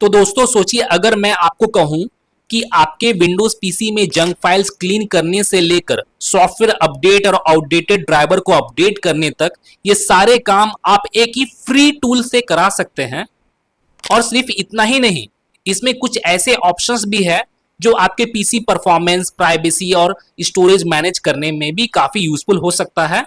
तो दोस्तों सोचिए, अगर मैं आपको कहूं कि आपके विंडोज पीसी में जंक फाइल्स क्लीन करने से लेकर सॉफ्टवेयर अपडेट और आउटडेटेड ड्राइवर को अपडेट करने तक ये सारे काम आप एक ही फ्री टूल से करा सकते हैं। और सिर्फ इतना ही नहीं, इसमें कुछ ऐसे ऑप्शंस भी है जो आपके पीसी परफॉर्मेंस, प्राइवेसी और स्टोरेज मैनेज करने में भी काफी यूजफुल हो सकता है।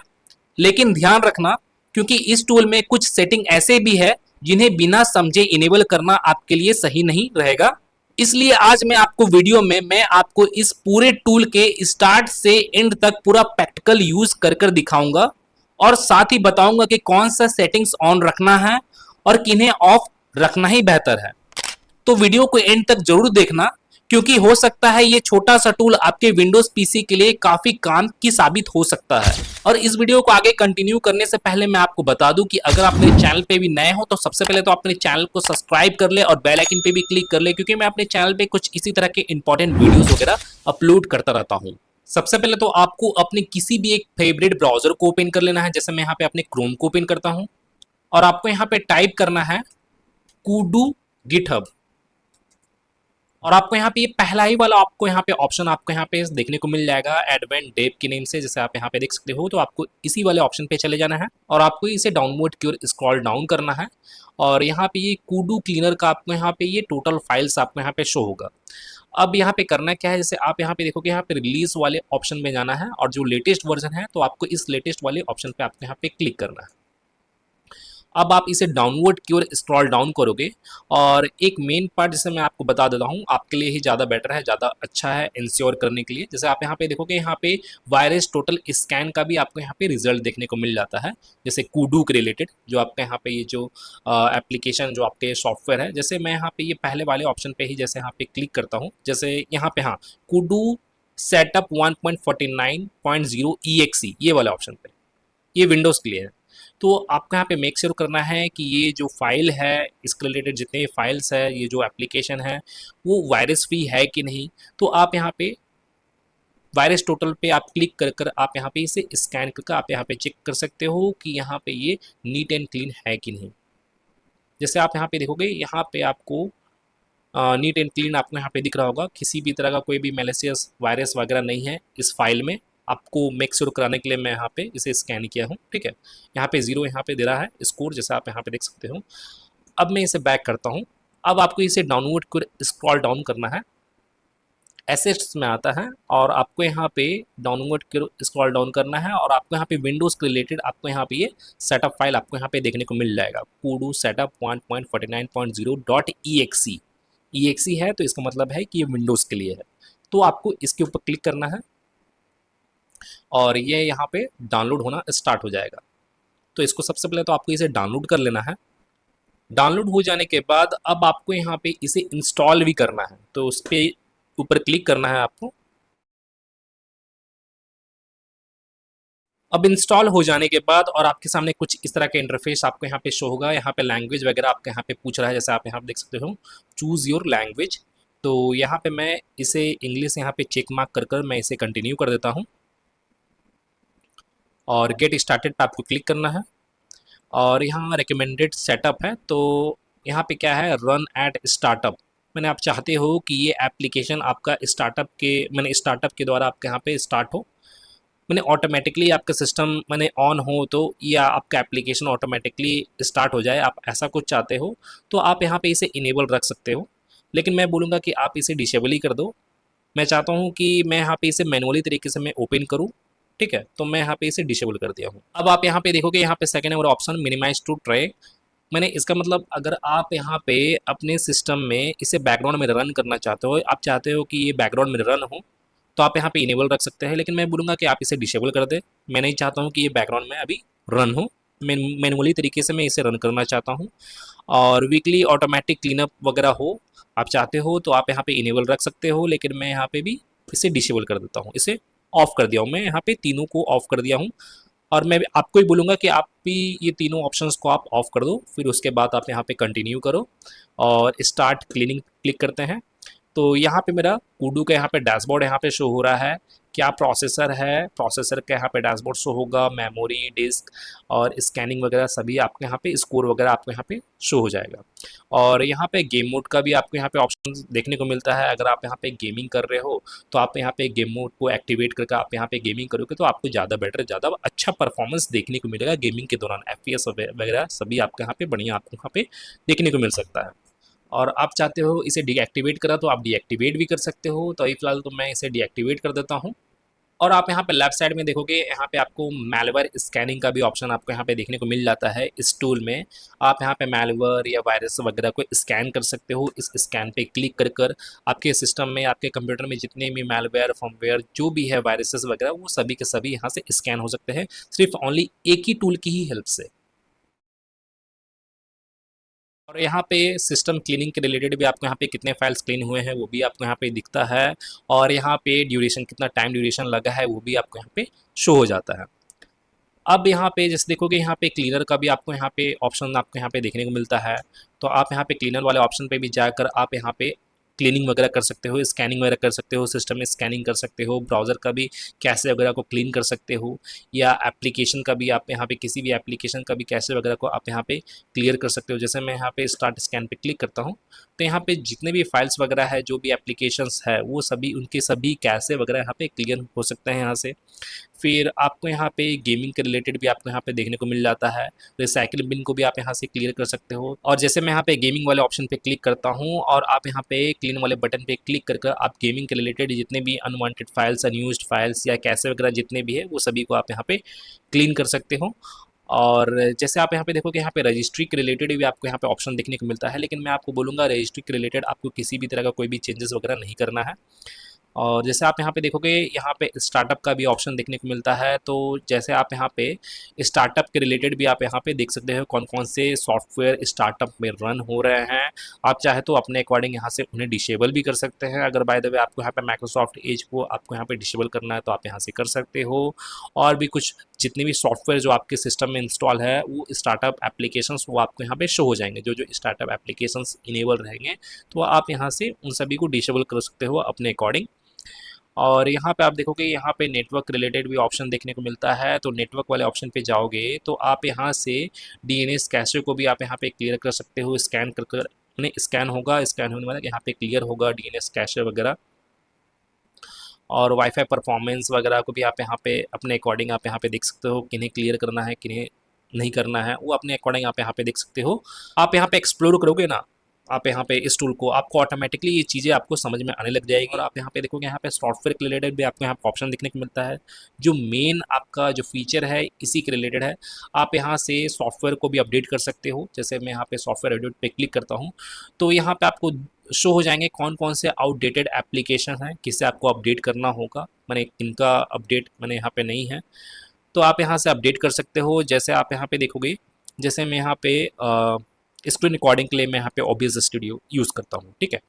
लेकिन ध्यान रखना, क्योंकि इस टूल में कुछ सेटिंग ऐसे भी है जिन्हें बिना समझे इनेबल करना आपके लिए सही नहीं रहेगा। इसलिए आज मैं आपको वीडियो में मैं आपको इस पूरे टूल के स्टार्ट से एंड तक पूरा प्रैक्टिकल यूज कर कर दिखाऊंगा और साथ ही बताऊंगा कि कौन सा सेटिंग्स ऑन रखना है और किन्हें ऑफ रखना ही बेहतर है। तो वीडियो को एंड तक जरूर देखना, क्योंकि हो सकता है ये छोटा सा टूल आपके विंडोज पीसी के लिए काफी काम की साबित हो सकता है। और इस वीडियो को आगे कंटिन्यू करने से पहले मैं आपको बता दूं कि अगर आप मेरे चैनल पे भी नए हो तो सबसे पहले तो आप मेरे चैनल को सब्सक्राइब कर ले और बेल आइकन पे भी क्लिक कर ले, क्योंकि मैं अपने चैनल पे कुछ इसी तरह के इंपॉर्टेंट वीडियोस वगैरह अपलोड करता रहता हूँ। सबसे पहले तो आपको अपने किसी भी एक फेवरेट ब्राउजर को ओपन कर लेना है। जैसे मैं यहाँ पे अपने क्रोम को ओपन करता हूँ और आपको यहाँ पे टाइप करना है kudu गिटहब। और आपको यहाँ पे ये पहला ही वाला आपको यहाँ पे ऑप्शन आपको यहाँ पे देखने को मिल जाएगा एडवेंट डेव के नेम से, जैसे आप यहाँ पे देख सकते हो। तो आपको इसी वाले ऑप्शन पे चले जाना है और आपको इसे डाउनलोड की ओर स्क्रॉल डाउन करना है। और यहाँ पे ये कुडू क्लीनर का आपको यहाँ पे ये टोटल फाइल्स आपको यहाँ पे शो होगा। अब यहाँ पे करना क्या है, जैसे आप यहाँ पे देखोगे यहाँ पे रिलीज वाले ऑप्शन में जाना है और जो लेटेस्ट वर्जन है तो आपको इस लेटेस्ट वाले ऑप्शन पे आपको यहाँ पे क्लिक करना है। अब आप इसे डाउनवर्ड की ओर स्क्रॉल डाउन करोगे और एक मेन पार्ट जिसे मैं आपको बता देता हूँ, आपके लिए ही ज़्यादा बेटर है, ज़्यादा अच्छा है इंश्योर करने के लिए। जैसे आप यहाँ पे देखोगे यहाँ पे वायरस टोटल स्कैन का भी आपको यहाँ पे रिजल्ट देखने को मिल जाता है, जैसे कुडू के रिलेटेड जो आपका यहाँ पे ये जो एप्लीकेशन जो आपके सॉफ्टवेयर है। जैसे मैं यहाँ पे ये पहले वाले ऑप्शन पे ही जैसे यहाँ पे क्लिक करता हूँ, जैसे यहाँ पे हाँ कुडू सेटअप 1.49.0 EXE ये वाले ऑप्शन पे, ये विंडोज़ के लिए है। तो आपको यहाँ पे मेक श्योर करना है कि ये जो फाइल है, इसके रिलेटेड जितने फाइल्स है, ये जो एप्लीकेशन है वो वायरस फ्री है कि नहीं। तो आप यहाँ पे वायरस टोटल पे आप क्लिक कर कर आप यहाँ पे इसे स्कैन करके आप यहाँ पे चेक कर सकते हो कि यहाँ पे ये नीट एंड क्लीन है कि नहीं। जैसे आप यहाँ पे देखोगे यहाँ पे आपको नीट एंड क्लीन आपको यहाँ पे दिख रहा होगा, किसी भी तरह का कोई भी मैलिशियस वायरस वगैरह नहीं है इस फाइल में। आपको मेक श्योर कराने के लिए मैं यहाँ पे इसे स्कैन किया हूँ, ठीक है। यहाँ पे 0 यहाँ पे दे रहा है स्कोर, जैसे आप यहाँ पे देख सकते हो। अब मैं इसे बैक करता हूँ। अब आपको इसे डाउनलोड कर स्क्रॉल डाउन करना है, एसेट्स में आता है और आपको यहाँ पे डाउनलोड कर स्क्रॉल डाउन करना है और आपको यहाँ पे विंडोज़ के रिलेटेड आपको यहाँ पे ये सेटअप फाइल आपको यहाँ पे देखने को मिल जाएगा, kudu setup 1.49.0.exe। EXE है तो इसका मतलब है कि ये विंडोज़ के लिए है। तो आपको इसके ऊपर क्लिक करना है और ये यहाँ पे डाउनलोड होना स्टार्ट हो जाएगा। तो इसको सबसे पहले तो आपको इसे डाउनलोड कर लेना है। डाउनलोड हो जाने के बाद अब आपको यहाँ पे इसे इंस्टॉल भी करना है, तो उस पर ऊपर क्लिक करना है आपको। अब इंस्टॉल हो जाने के बाद और आपके सामने कुछ इस तरह का इंटरफेस आपको यहाँ पे शो होगा। यहाँ पे लैंग्वेज वगैरह आपके यहाँ पे पूछ रहा है, जैसे आप यहाँ पे देख सकते हो चूज़ योर लैंग्वेज। तो यहाँ पे मैं इसे इंग्लिश यहाँ पे चेक मार्क कर कर मैं इसे कंटिन्यू कर देता हूँ और गेट स्टार्टेड पे आपको क्लिक करना है। और यहाँ रिकमेंडेड सेटअप है, तो यहाँ पे क्या है, रन एट स्टार्टअप। मैंने आप चाहते हो कि ये एप्लीकेशन आपका स्टार्टअप के द्वारा आपके यहाँ पे स्टार्ट हो, मैंने ऑटोमेटिकली आपका सिस्टम ऑन हो तो या आपका एप्लीकेशन ऑटोमेटिकली स्टार्ट हो जाए, आप ऐसा कुछ चाहते हो तो आप यहाँ पे इसे इनेबल रख सकते हो। लेकिन मैं बोलूँगा कि आप इसे डिसेबल ही कर दो। मैं चाहता हूँ कि मैं यहाँ पे इसे मैनुअली तरीके से मैं ओपन करूँ, ठीक है। तो मैं यहाँ पे इसे डिसेबल कर दिया हूँ। अब आप यहाँ पे देखोगे यहाँ पे second number option minimize to tray. मैंने इसका मतलब अगर आप यहाँ पे अपने सिस्टम में इसे बैकग्राउंड में रन करना चाहते हो, आप चाहते हो कि ये बैकग्राउंड में रन हो, तो आप यहाँ पे इनेबल रख सकते हैं। लेकिन मैं बोलूँगा कि आप इसे डिसेबल कर दे। मैं नहीं चाहता हूँ कि ये बैकग्राउंड में अभी रन हो, मैं मैनुअली तरीके से मैं इसे रन करना चाहता हूँ। और वीकली ऑटोमेटिक क्लीनअप वगैरह हो, आप चाहते हो तो आप यहाँ पे इनेबल रख सकते हो। लेकिन मैं यहाँ पे भी इसे डिसेबल कर देता हूँ, इसे ऑफ कर दिया हूँ। मैं यहाँ पे तीनों को ऑफ कर दिया हूँ और मैं आपको ही बोलूँगा कि आप भी ये तीनों ऑप्शंस को आप ऑफ कर दो। फिर उसके बाद आप यहाँ पे कंटिन्यू करो और स्टार्ट क्लीनिंग क्लिक करते हैं। तो यहाँ पे मेरा कूडू का यहाँ पे डैशबोर्ड यहाँ पे शो हो रहा है, क्या प्रोसेसर है, प्रोसेसर का यहाँ पे डैशबोर्ड शो होगा, मेमोरी, डिस्क और स्कैनिंग वगैरह सभी आपके यहाँ पे, स्कोर वगैरह आपको यहाँ पे शो हो जाएगा। और यहाँ पे गेम मोड का भी आपको यहाँ पे ऑप्शन देखने को मिलता है। अगर आप यहाँ पे गेमिंग कर रहे हो तो आप यहाँ पे गेम मोड को एक्टिवेट करके आप यहाँ पे गेमिंग करोगे तो आपको ज़्यादा बेटर, ज़्यादा अच्छा परफॉर्मेंस देखने को मिलेगा गेमिंग के दौरान। FPS वगैरह सभी आपके यहाँ पे बढ़िया आपको यहाँ पे देखने को मिल सकता है। और आप चाहते हो इसे डीएक्टिवेट करा तो आप डीएक्टिवेट भी कर सकते हो, तो अभी फिलहाल तो मैं इसे डीएक्टिवेट कर देता हूँ। और आप यहाँ पे लेफ्ट साइड में देखोगे, यहाँ पे आपको मैलवेयर स्कैनिंग का भी ऑप्शन आपको यहाँ पे देखने को मिल जाता है। इस टूल में आप यहाँ पे मैलवेयर या वायरस वगैरह को स्कैन कर सकते हो। इस स्कैन पे क्लिक कर कर आपके सिस्टम में, आपके कंप्यूटर में जितने भी मैलवेयर, फर्मवेयर जो भी है, वायरसेस वगैरह, वो सभी के सभी यहाँ से स्कैन हो सकते हैं, सिर्फ ओनली एक ही टूल की ही हेल्प से। और यहाँ पे सिस्टम क्लीनिंग के रिलेटेड भी आपको यहाँ पे कितने फाइल्स क्लीन हुए हैं वो भी आपको यहाँ पे दिखता है। और यहाँ पे ड्यूरेशन, कितना टाइम ड्यूरेशन लगा है वो भी आपको यहाँ पे शो हो जाता है। अब यहाँ पे जैसे देखोगे, यहाँ पे क्लीनर का भी आपको यहाँ पे ऑप्शन आपको यहाँ पे देखने को मिलता है। तो आप यहाँ पे क्लीनर वाले ऑप्शन पे भी जाकर आप यहाँ पे क्लीनिंग वगैरह कर सकते हो, स्कैनिंग वगैरह कर सकते हो, सिस्टम में स्कैनिंग कर सकते हो, ब्राउज़र का भी कैसे वगैरह को क्लीन कर सकते हो, या एप्लीकेशन का भी आप यहाँ पे किसी भी एप्लीकेशन का भी कैसे वगैरह को आप यहाँ पे क्लियर कर सकते हो। जैसे मैं यहाँ पे स्टार्ट स्कैन पे क्लिक करता हूँ तो यहाँ पे जितने भी फाइल्स वगैरह है, जो भी एप्लीकेशंस है, वो सभी उनके सभी कैसे वगैरह यहाँ पे क्लियर हो सकते हैं यहाँ से। फिर आपको यहाँ पे गेमिंग के रिलेटेड भी आपको यहाँ पे देखने को मिल जाता है। रिसाइकिल बिन को भी आप यहाँ से क्लियर कर सकते हो। और जैसे मैं यहाँ पे गेमिंग वाले ऑप्शन पे क्लिक करता हूँ और आप यहाँ पे क्लीन वाले बटन पे क्लिक कर आप गेमिंग के रिलेटेड जितने भी अनवांटेड फाइल्स, अनयूज्ड फाइल्स या कैसे वगैरह जितने भी है, वो सभी को आप यहाँ पे क्लीन कर सकते हो। और जैसे आप यहाँ पे देखोगे, यहाँ पे रजिस्ट्री के रिलेटेड भी आपको यहाँ पे ऑप्शन देखने को मिलता है, लेकिन मैं आपको बोलूँगा रजिस्ट्री के रिलेटेड आपको किसी भी तरह का कोई भी चेंजेस वगैरह नहीं करना है। और जैसे आप यहाँ पे देखोगे, यहाँ पे स्टार्टअप का भी ऑप्शन देखने को मिलता है। तो जैसे आप यहाँ पे स्टार्टअप के रिलेटेड भी आप यहाँ पे देख सकते हो कौन कौन से सॉफ्टवेयर स्टार्टअप में रन हो रहे हैं। आप चाहे तो अपने अकॉर्डिंग यहाँ से उन्हें डिसेबल भी कर सकते हैं। अगर बाय द वे आपको यहाँ पे माइक्रोसॉफ्ट एज को आपको यहाँ पे डिसेबल करना है तो आप यहाँ से कर सकते हो। और भी कुछ जितने भी सॉफ्टवेयर जो आपके सिस्टम में इंस्टॉल है, वो स्टार्टअप एप्लीकेशंस वो आपको यहाँ पे शो हो जाएंगे। जो जो स्टार्टअप एप्लीकेशंस इनेबल रहेंगे तो आप यहाँ से उन सभी को डिसेबल कर सकते हो अपने अकॉर्डिंग। और यहाँ पे आप देखोगे, यहाँ पे नेटवर्क रिलेटेड भी ऑप्शन देखने को मिलता है। तो नेटवर्क वाले ऑप्शन पे जाओगे तो आप यहाँ से डीएनएस कैशे को भी आप यहाँ पे क्लियर कर सकते हो। स्कैन कर कर उन्हें स्कैन होगा, स्कैन होने वाला यहाँ पे क्लियर होगा डीएनएस कैशे वगैरह। और वाईफाई परफॉर्मेंस वगैरह को भी आप यहाँ पे अपने अकॉर्डिंग आप यहाँ पे देख सकते हो, किन्हें क्लियर करना है, किन्हें नहीं करना है, वो अपने अकॉर्डिंग आप यहाँ पे देख सकते हो। आप यहाँ पे एक्सप्लोर करोगे ना, आप यहाँ पे इस टूल को, आपको ऑटोमेटिकली ये चीज़ें आपको समझ में आने लग जाएगी। और आप यहाँ पे देखोगे, यहाँ पे सॉफ्टवेयर के रिलेटेड भी आपको यहाँ पे ऑप्शन देखने को मिलता है। जो मेन आपका जो फीचर है इसी के रिलेटेड है। आप यहाँ से सॉफ्टवेयर को भी अपडेट कर सकते हो। जैसे मैं यहाँ पे सॉफ्टवेयर अपडेट पे क्लिक करता हूँ तो यहाँ पे आपको शो हो जाएंगे कौन कौन से आउटडेटेड एप्लीकेशन हैं, किससे आपको अपडेट करना होगा, मैंने किनका अपडेट मैंने यहाँ पे नहीं है, तो आप यहाँ से अपडेट कर सकते हो। जैसे आप यहाँ पे देखोगे, जैसे मैं यहाँ पे स्क्रीन रिकॉर्डिंग के लिए मैं यहाँ पे OBS स्टूडियो यूज़ करता हूँ, ठीक है।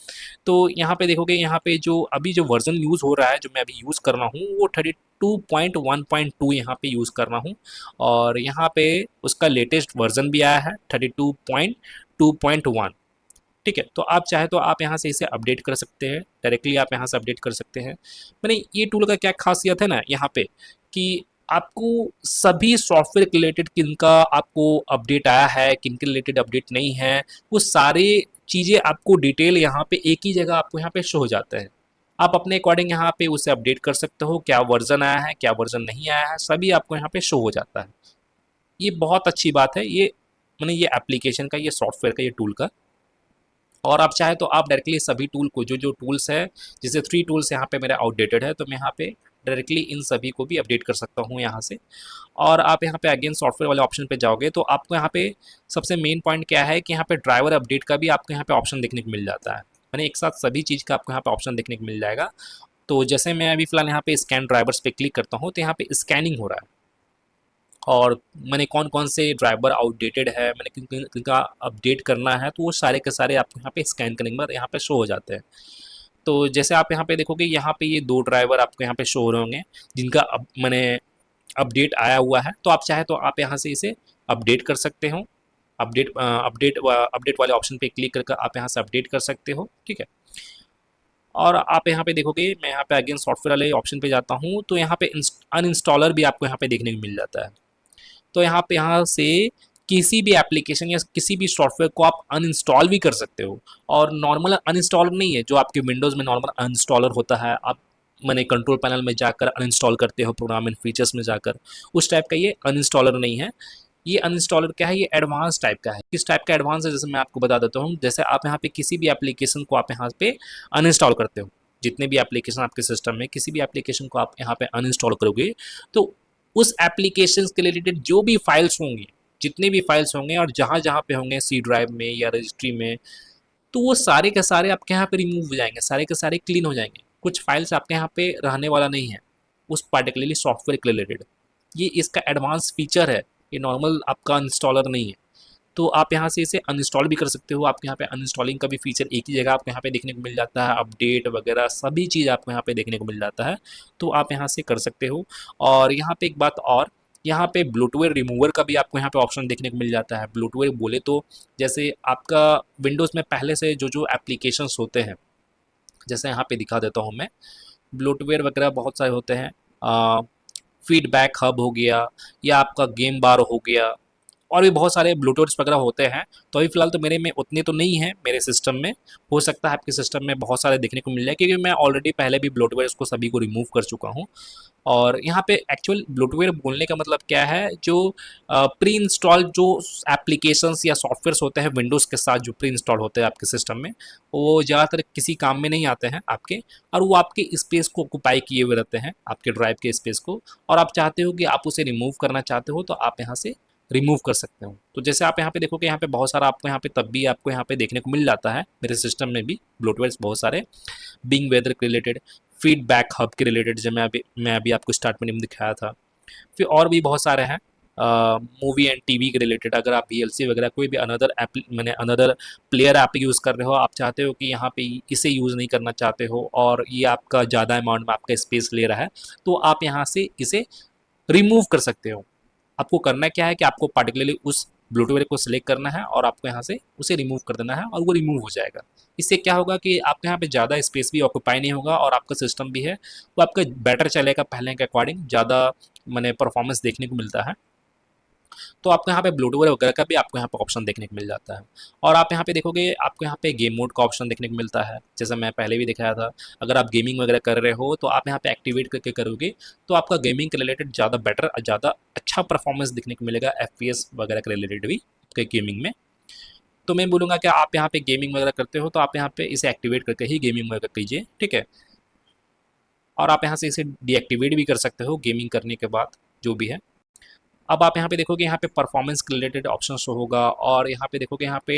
तो यहाँ पे देखोगे, यहाँ पे जो अभी जो वर्जन यूज़ हो रहा है, जो मैं अभी यूज़ कर रहा हूँ, वो 32.1.2 यहाँ पे यूज़ कर रहा हूँ। और यहाँ पे उसका लेटेस्ट वर्जन भी आया है 32.2.1, ठीक है। तो आप चाहे तो आप यहाँ से इसे अपडेट कर सकते हैं, डायरेक्टली आप यहाँ से अपडेट कर सकते हैं। मैंने ये टूल का क्या खासियत है ना यहाँ पे, कि आपको सभी सॉफ्टवेयर के रिलेटेड किनका आपको अपडेट आया है, किन के रिलेटेड अपडेट नहीं है, वो सारे चीज़ें आपको डिटेल यहाँ पे एक ही जगह आपको यहाँ पे शो हो जाता है। आप अपने अकॉर्डिंग यहाँ पे उसे अपडेट कर सकते हो, क्या वर्जन आया है, क्या वर्जन नहीं आया है, सभी आपको यहाँ पे शो हो जाता है। ये बहुत अच्छी बात है, ये मैंने ये एप्लीकेशन का, ये सॉफ्टवेयर का, ये टूल का। और आप चाहे तो आप डायरेक्टली सभी टूल को, जो जो टूल्स है, जैसे 3 टूल्स यहाँ पे मेरे आउटडेटेड है, तो मैं यहाँ पे डायरेक्टली इन सभी को भी अपडेट कर सकता हूँ यहाँ से। और आप यहाँ पे अगेन सॉफ्टवेयर वाले ऑप्शन पे जाओगे तो आपको यहाँ पे सबसे मेन पॉइंट क्या है कि यहाँ पे ड्राइवर अपडेट का भी आपको यहाँ पे ऑप्शन देखने को मिल जाता है। मैंने एक साथ सभी चीज़ का आपको यहाँ पे ऑप्शन देखने को मिल जाएगा। तो जैसे मैं अभी फिलहाल यहाँ पे स्कैन ड्राइवर्स पे क्लिक करता हूँ तो यहाँ पे स्कैनिंग हो रहा है, और मैंने कौन कौन से ड्राइवर आउटडेटेड है, मैंने किन किनका अपडेट करना है, तो वो सारे के सारे आपको यहाँ पे स्कैन करने के बाद यहाँ पे शो हो जाते हैं। तो जैसे आप यहाँ पे देखोगे, यहाँ पे ये 2 ड्राइवर आपको यहाँ पे शो हो रहे होंगे जिनका अब मैंने अपडेट आया हुआ है। तो आप चाहे तो आप यहाँ से इसे अपडेट कर सकते हो। अपडेट वाले ऑप्शन पे क्लिक करके आप यहाँ से अपडेट कर सकते हो, ठीक है। और आप यहाँ पे देखोगे, मैं यहाँ पे अगेन सॉफ्टवेयर वाले ऑप्शन पे जाता हूँ, तो यहाँ पे अनइंस्टॉलर भी आपको यहाँ पे देखने को मिल जाता है। तो यहाँ से किसी भी एप्लीकेशन या किसी भी सॉफ्टवेयर को आप अनइंस्टॉल भी कर सकते हो। और नॉर्मल अनइंस्टॉलर नहीं है जो आपके विंडोज़ में नॉर्मल अनइंस्टॉलर होता है, आप मैंने कंट्रोल पैनल में जाकर अनइंस्टॉल करते हो प्रोग्राम एंड फीचर्स में जाकर, उस टाइप का ये अनइंस्टॉलर नहीं है। ये अनइंस्टॉलर क्या है, ये एडवांस टाइप का है। किस टाइप का एडवांस है, जैसे मैं आपको बता देता हूँ। जैसे आप यहाँ पे किसी भी एप्लीकेशन को आप यहाँ पे अनइंस्टॉल करते हो, जितने भी एप्लीकेशन आपके सिस्टम में, किसी भी एप्लीकेशन को आप यहाँ पे अनइंस्टॉल करोगे, तो उस एप्लीकेशन के रिलेटेड जो भी फाइल्स होंगी, जितने भी फाइल्स होंगे और जहाँ जहाँ पे होंगे सी ड्राइव में या रजिस्ट्री में, तो वो सारे के सारे आपके यहाँ पे रिमूव हो जाएंगे, सारे के सारे क्लीन हो जाएंगे। कुछ फाइल्स आपके यहाँ पे रहने वाला नहीं है उस पार्टिकुलरली सॉफ्टवेयर के रिलेटेड। ये इसका एडवांस फीचर है, ये नॉर्मल आपका इंस्टॉलर नहीं है। तो आप यहाँ से इसे अनइंस्टॉल भी कर सकते हो। आपके यहाँ पे अनइंस्टॉलिंग का भी फीचर एक ही जगह आपको यहाँ पे देखने को मिल जाता है, अपडेट वगैरह सभी चीज़ आपको यहाँ पे देखने को मिल जाता है, तो आप यहाँ से कर सकते हो। और यहाँ पे एक बात और, यहाँ पे ब्लोटवेयर रिमूवर का भी आपको यहाँ पे ऑप्शन देखने को मिल जाता है। ब्लोटवेयर बोले तो जैसे आपका विंडोज़ में पहले से जो जो एप्लीकेशंस होते हैं, जैसे यहाँ पे दिखा देता हूँ मैं, ब्लोटवेयर वगैरह बहुत सारे होते हैं। फीडबैक हब हो गया, या आपका गेम बार हो गया, और भी बहुत सारे ब्लूटूथ वगैरह होते हैं। तो अभी फ़िलहाल तो मेरे में उतने तो नहीं है मेरे सिस्टम में, हो सकता है आपके सिस्टम में बहुत सारे देखने को मिल जाए, क्योंकि मैं ऑलरेडी पहले भी ब्लूटूथ को सभी को रिमूव कर चुका हूँ। और यहाँ पे एक्चुअल ब्लूटवेयर बोलने का मतलब क्या है, जो प्री इंस्टॉल जो एप्लीकेशंस या सॉफ्टवेयर्स होते हैं विंडोज़ के साथ जो प्री इंस्टॉल होते हैं आपके सिस्टम में, वो ज़्यादातर किसी काम में नहीं आते हैं आपके, और वो आपके स्पेस को ऑक्यूपाई किए हुए रहते हैं, आपके ड्राइव के स्पेस को, और आप चाहते हो कि आप उसे रिमूव करना चाहते हो, तो आप यहाँ से रिमूव कर सकते हो। तो जैसे आप यहाँ पे देखोगे, यहाँ पे बहुत सारा आपको यहाँ पे तब भी आपको यहाँ पे देखने को मिल जाता है, मेरे सिस्टम में भी ब्लोटवेयर्स बहुत सारे, बिंग वेदर के रिलेटेड, फीडबैक हब के रिलेटेड, जो मैं अभी आपको स्टार्ट में दिखाया था। फिर और भी बहुत सारे हैं, मूवी एंड टीवी के रिलेटेड। अगर आप वीएलसी वगैरह कोई भी अनदर ऐप, मैंने अनदर प्लेयर ऐप यूज़ कर रहे हो, आप चाहते हो कि यहाँ पे इसे यूज़ नहीं करना चाहते हो और ये आपका ज़्यादा अमाउंट में आपका स्पेस ले रहा है, तो आप यहाँ से इसे रिमूव कर सकते हो। आपको करना क्या है कि आपको पार्टिकुलरली उस ब्लूटूथ को सिलेक्ट करना है और आपको यहाँ से उसे रिमूव कर देना है, और वो रिमूव हो जाएगा। इससे क्या होगा कि आपके यहाँ पे ज़्यादा स्पेस भी ऑक्यूपाई नहीं होगा, और आपका सिस्टम भी है वो आपका बेटर चलेगा, पहले के अकॉर्डिंग ज़्यादा मैंने परफॉर्मेंस देखने को मिलता है। तो आपको यहाँ पे ब्लूटूथ वगैरह का भी आपको यहाँ पे ऑप्शन देखने को मिल जाता है। और आप यहाँ पे देखोगे, आपको यहाँ पे गेम मोड का ऑप्शन देखने को मिलता है, जैसे मैं पहले भी दिखाया था। अगर आप गेमिंग वगैरह कर रहे हो तो आप यहाँ पे एक्टिवेट करके करोगे, तो आपका गेमिंग के रिलेटेड ज़्यादा बेटर, ज़्यादा अच्छा परफॉर्मेंस देखने को मिलेगा, FPS वगैरह के रिलेटेड भी आपके गेमिंग में। तो मैं बोलूँगा कि आप यहाँ पे गेमिंग वगैरह करते हो, तो आप यहाँ पे इसे एक्टिवेट करके ही गेमिंग वगैरह कीजिए, ठीक है। और आप यहाँ से इसे डीएक्टिवेट भी कर सकते हो गेमिंग करने के बाद, जो भी है। अब आप यहाँ पे देखोगे, यहाँ पे परफॉर्मेंस के रिलेटेड ऑप्शन शो होगा, और यहाँ पे देखोगे, यहाँ पे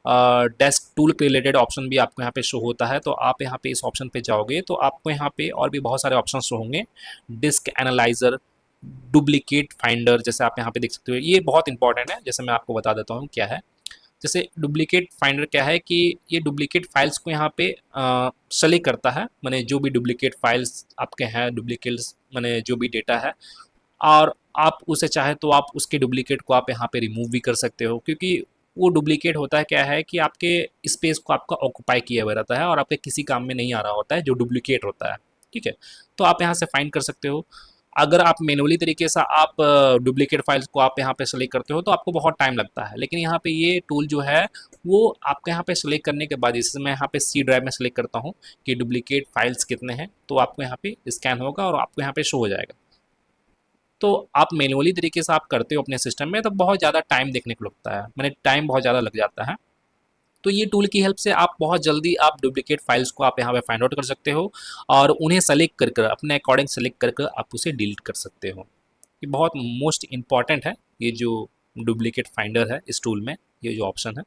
डेस्क टूल के रिलेटेड ऑप्शन भी आपको यहाँ पे शो होता है। तो आप यहाँ पे इस ऑप्शन पे जाओगे तो आपको यहाँ पे और भी बहुत सारे ऑप्शन शो होंगे। डिस्क एनालाइजर, डुप्लीकेट फाइंडर, जैसे आप यहाँ पे देख सकते हो, ये बहुत इंपॉर्टेंट है। जैसे मैं आपको बता देता हूँ क्या है। जैसे डुप्लीकेट फाइंडर क्या है कि ये डुप्लीकेट फाइल्स को यहाँ पे सेलेक्ट करता है, मैंने जो भी डुप्लीकेट फाइल्स आपके हैं, डुप्लीकेट्स मैंने जो भी डेटा है, और आप उसे चाहे तो आप उसके डुप्लीकेट को आप यहाँ पे रिमूव भी कर सकते हो, क्योंकि वो डुप्लीकेट होता है क्या है कि आपके स्पेस को आपका ऑक्यूपाई किया हुआ रहता है और आपके किसी काम में नहीं आ रहा होता है जो डुप्लीकेट होता है, ठीक है। तो आप यहाँ से फाइंड कर सकते हो। अगर आप मैनुअली तरीके से आप डुप्लीकेट फाइल्स को आप यहाँ पे सेलेक्ट करते हो तो आपको बहुत टाइम लगता है, लेकिन यहाँ पे ये टूल जो है वो आपके यहाँ पे सेलेक्ट करने के बाद, जैसे मैं यहाँ पे सी ड्राइव में सेलेक्ट करता हूँ कि डुप्लीकेट फाइल्स कितने हैं, तो आपको यहाँ पे स्कैन होगा और आपको यहाँ पे शो हो जाएगा। तो आप मैनुअली तरीके से आप करते हो अपने सिस्टम में तो बहुत ज़्यादा टाइम देखने को लगता है, मैंने टाइम बहुत ज़्यादा लग जाता है। तो ये टूल की हेल्प से आप बहुत जल्दी आप डुप्लीकेट फाइल्स को आप यहाँ पे फाइंड आउट कर सकते हो, और उन्हें सेलेक्ट कर कर अपने अकॉर्डिंग सेलेक्ट कर कर आप उसे डिलीट कर सकते हो। ये बहुत मोस्ट इम्पॉर्टेंट है, ये जो डुप्लीकेट फाइंडर है इस टूल में, ये जो ऑप्शन है,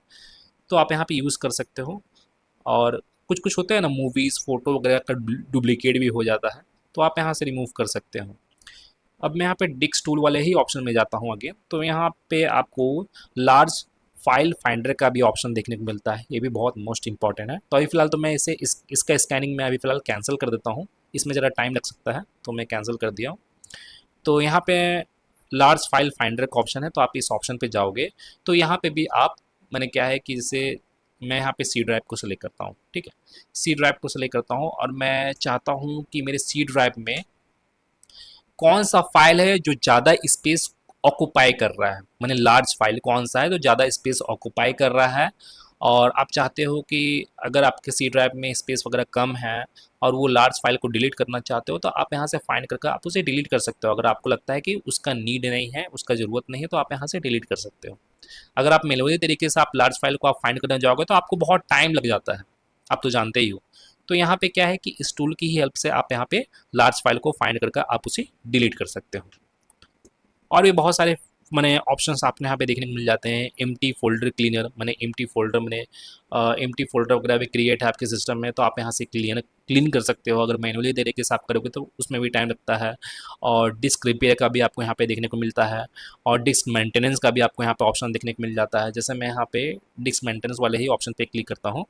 तो आप यहाँ पे यूज़ कर सकते हो। और कुछ कुछ होते हैं ना, मूवीज़ फ़ोटो वगैरह का डुप्लीकेट भी हो जाता है, तो आप यहाँ से रिमूव कर सकते हो। अब मैं यहाँ पे डिक्स टूल वाले ही ऑप्शन में जाता हूँ अगेन, तो यहाँ पे आपको लार्ज फाइल फाइंडर का भी ऑप्शन देखने को मिलता है, ये भी बहुत मोस्ट इंपॉर्टेंट है। तो अभी फ़िलहाल तो मैं इसका स्कैनिंग मैं अभी फ़िलहाल कैंसिल कर देता हूँ, इसमें ज़रा टाइम लग सकता है, तो मैं कैंसिल कर दिया हूँ। तो यहाँ पे लार्ज फाइल फाइंडर का ऑप्शन है, तो आप इस ऑप्शन पे जाओगे तो यहाँ पे भी आप, मैंने क्या है कि जैसे मैं यहाँ पे सी ड्राइव को सेलेक्ट करता हूँ। ठीक है, सी ड्राइव को सेलेक्ट करता हूँ और मैं चाहता हूँ कि मेरे सी ड्राइव में कौन सा फाइल है जो ज़्यादा स्पेस ऑक्यूपाई कर रहा है, मैंने लार्ज फाइल कौन सा है जो ज़्यादा स्पेस ऑक्यूपाई कर रहा है। और आप चाहते हो कि अगर आपके सी ड्राइव में स्पेस वगैरह कम है और वो लार्ज फाइल को डिलीट करना चाहते हो तो आप यहाँ से फाइंड करके आप उसे डिलीट कर सकते हो। अगर आपको लगता है कि उसका नीड नहीं है, उसका ज़रूरत नहीं है, तो आप यहाँ से डिलीट कर सकते हो। अगर आप मैनुअली तरीके से आप लार्ज फाइल को आप फाइंड करने जाओगे तो आपको बहुत टाइम लग जाता है, आप तो जानते ही हो। तो यहाँ पे क्या है कि इस टूल की ही हेल्प से आप यहाँ पे लार्ज फाइल को फाइंड करके आप उसे डिलीट कर सकते हो। और भी बहुत सारे मैंने ऑप्शंस आपने यहाँ पे देखने को मिल जाते हैं। एम्प्टी फोल्डर क्लीनर, मैंने एम्प्टी फोल्डर मैंने एम्प्टी फोल्डर वगैरह भी क्रिएट है आपके सिस्टम में, तो आप यहाँ से क्लीन कर सकते हो। अगर मैनुअली तरीके से आप करोगे तो उसमें भी टाइम लगता है। और डिस्क रिपेयर का भी आपको यहाँ पे देखने को मिलता है, और डिस्क मेंटेनेंस का भी आपको यहाँ पे ऑप्शन देखने को मिल जाता है। जैसे मैं यहाँ पे डिस्क मेंटेनेंस वाले ही ऑप्शन पे क्लिक करता हूँ,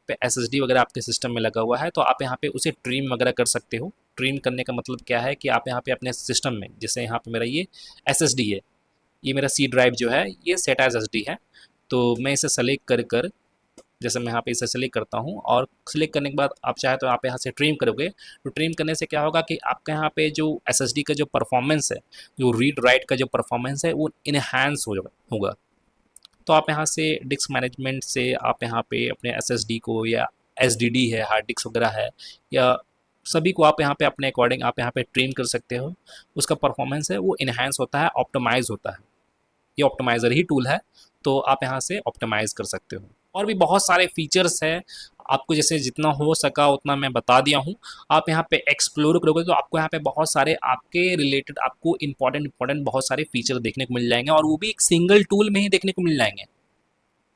पे एसएसडी वगैरह आपके सिस्टम में लगा हुआ है तो आप यहाँ पे उसे ट्रिम वगैरह कर सकते हो। ट्रिम करने का मतलब क्या है कि आप यहाँ पे अपने सिस्टम में, जैसे यहाँ पे मेरा ये एसएसडी है, ये मेरा सी ड्राइव जो है ये सेट एज एसडी है, तो मैं इसे सेलेक्ट कर जैसे मैं यहाँ पे इसे सेलेक्ट करता हूँ और सेलेक्ट करने के बाद आप चाहे तो आप यहाँ से ट्रिम करोगे। तो ट्रिम करने से क्या होगा कि आपका यहाँ पे जो एसएसडी का जो परफॉर्मेंस है, जो रीड राइट का जो परफॉर्मेंस है वो इनहेंस होगा। तो आप यहाँ से डिस्क मैनेजमेंट से आप यहाँ पे अपने एसएसडी को, या एसडीडी है, हार्ड डिस्क वगैरह है, या सभी को आप यहाँ पे अपने अकॉर्डिंग आप यहाँ पे ट्रिम कर सकते हो। उसका परफॉर्मेंस है वो इनहेंस होता है, ऑप्टिमाइज होता है। ये ऑप्टिमाइज़र ही टूल है, तो आप यहाँ से ऑप्टिमाइज़ कर सकते हो। और भी बहुत सारे फीचर्स हैं, आपको जैसे जितना हो सका उतना मैं बता दिया हूँ। आप यहाँ पे एक्सप्लोर करोगे तो आपको यहाँ पे बहुत सारे आपके रिलेटेड आपको इंपॉर्टेंट बहुत सारे फीचर देखने को मिल जाएंगे, और वो भी एक सिंगल टूल में ही देखने को मिल जाएंगे।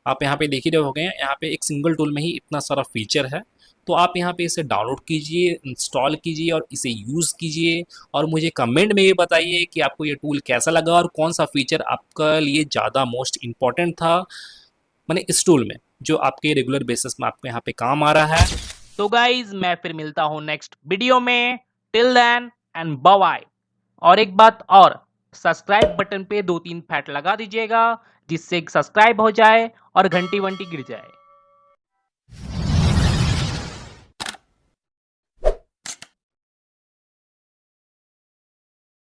आप यहाँ पे देख ही रहे होंगे, यहाँ पे एक सिंगल टूल में ही इतना सारा फीचर है। तो आप यहाँ पे इसे डाउनलोड कीजिए, इंस्टॉल कीजिए और इसे यूज़ कीजिए, और मुझे कमेंट में ये बताइए कि आपको ये टूल कैसा लगा और कौन सा फीचर आपका लिए ज़्यादा मोस्ट इम्पॉर्टेंट था, मैंने इस टूल में जो आपके रेगुलर बेसिस में आपको यहाँ पे काम आ रहा है। तो गाइज मैं फिर मिलता हूँ नेक्स्ट वीडियो में। Till then and bye. और एक बात और, सब्सक्राइब बटन पे 2-3 फैट लगा दीजिएगा जिससे सब्सक्राइब हो जाए और घंटी वंटी गिर जाए।